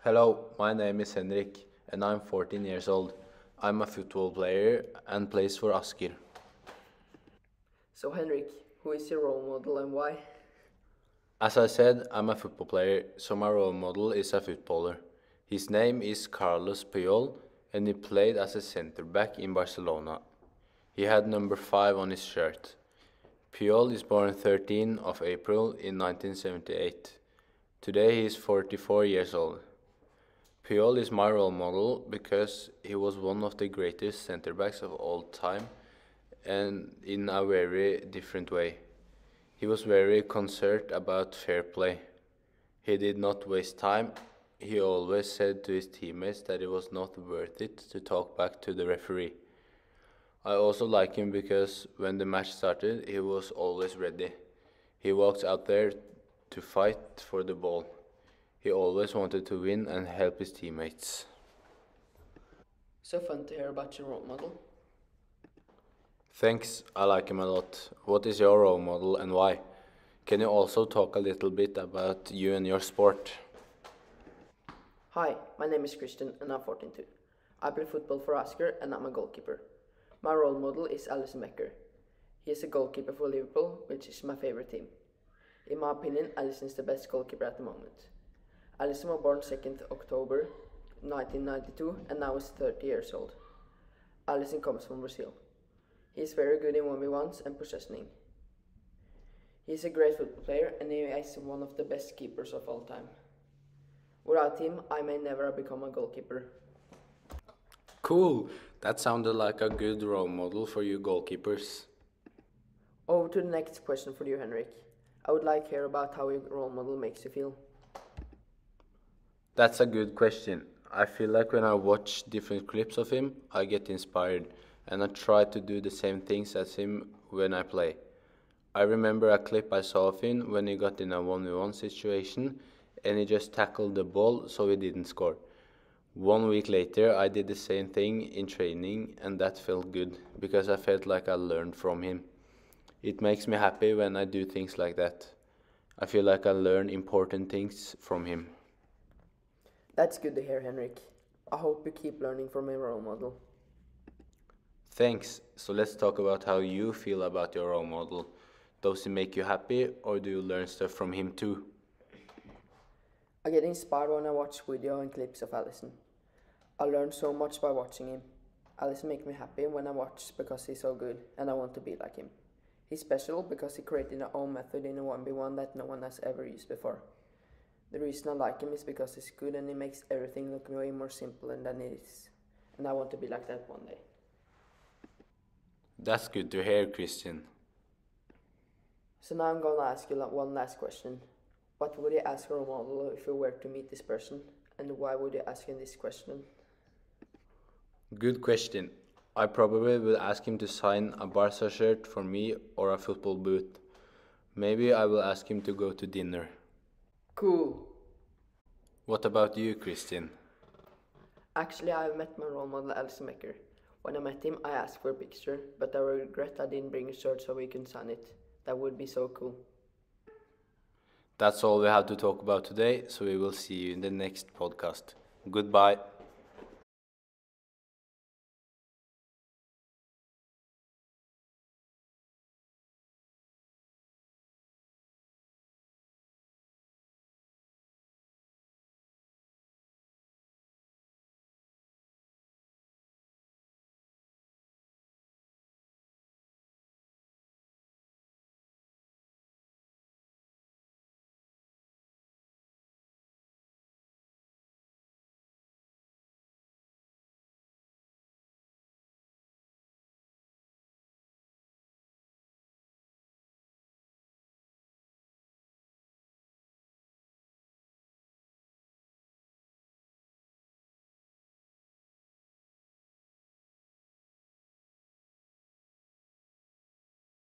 Hello, my name is Henrik and I'm 14 years old. I'm a football player and plays for Asker. So Henrik, who is your role model and why? As I said, I'm a football player, so my role model is a footballer. His name is Carlos Puyol and he played as a center back in Barcelona. He had number 5 on his shirt. Puyol is born 13 of April in 1978. Today he is 44 years old. Puyol is my role model because he was one of the greatest center backs of all time and in a very different way. He was very concerned about fair play. He did not waste time. He always said to his teammates that it was not worth it to talk back to the referee. I also like him because when the match started, he was always ready. He walked out there to fight for the ball. He always wanted to win and help his teammates. So fun to hear about your role model. Thanks, I like him a lot. What is your role model and why? Can you also talk a little bit about you and your sport? Hi, my name is Christian and I'm 14 too. I play football for Asker and I'm a goalkeeper. My role model is Alisson Becker. He is a goalkeeper for Liverpool, which is my favorite team. In my opinion, Alisson is the best goalkeeper at the moment. Alisson was born 2nd October 1992 and now is 30 years old. Alisson comes from Brazil. He is very good in 1v1s and possessioning. He is a great football player and he is one of the best keepers of all time. Without him, I may never have become a goalkeeper. Cool! That sounded like a good role model for you goalkeepers. Over to the next question for you, Henrik. I would like to hear about how your role model makes you feel. That's a good question. I feel like when I watch different clips of him, I get inspired and I try to do the same things as him when I play. I remember a clip I saw of him when he got in a 1v1 situation and he just tackled the ball so he didn't score. 1 week later, I did the same thing in training and that felt good because I felt like I learned from him. It makes me happy when I do things like that. I feel like I learn important things from him. That's good to hear, Henrik. I hope you keep learning from your role model. Thanks. So let's talk about how you feel about your role model. Does he make you happy or do you learn stuff from him too? I get inspired when I watch video and clips of Alisson. I learn so much by watching him. Alisson makes me happy when I watch because he's so good and I want to be like him. He's special because he created his own method in a 1v1 that no one has ever used before. The reason I like him is because he's good and he makes everything look way more simple than it is. And I want to be like that one day. That's good to hear, Christian. So now I'm gonna ask you one last question. What would you ask your role model if you were to meet this person? And why would you ask him this question? Good question. I probably will ask him to sign a Barca shirt for me or a football boot. Maybe I will ask him to go to dinner. Cool. What about you, Christian? Actually, I met my role model Alisson Becker. When I met him, I asked for a picture, but I regret I didn't bring a shirt so we can sign it. That would be so cool. That's all we have to talk about today, so we will see you in the next podcast. Goodbye.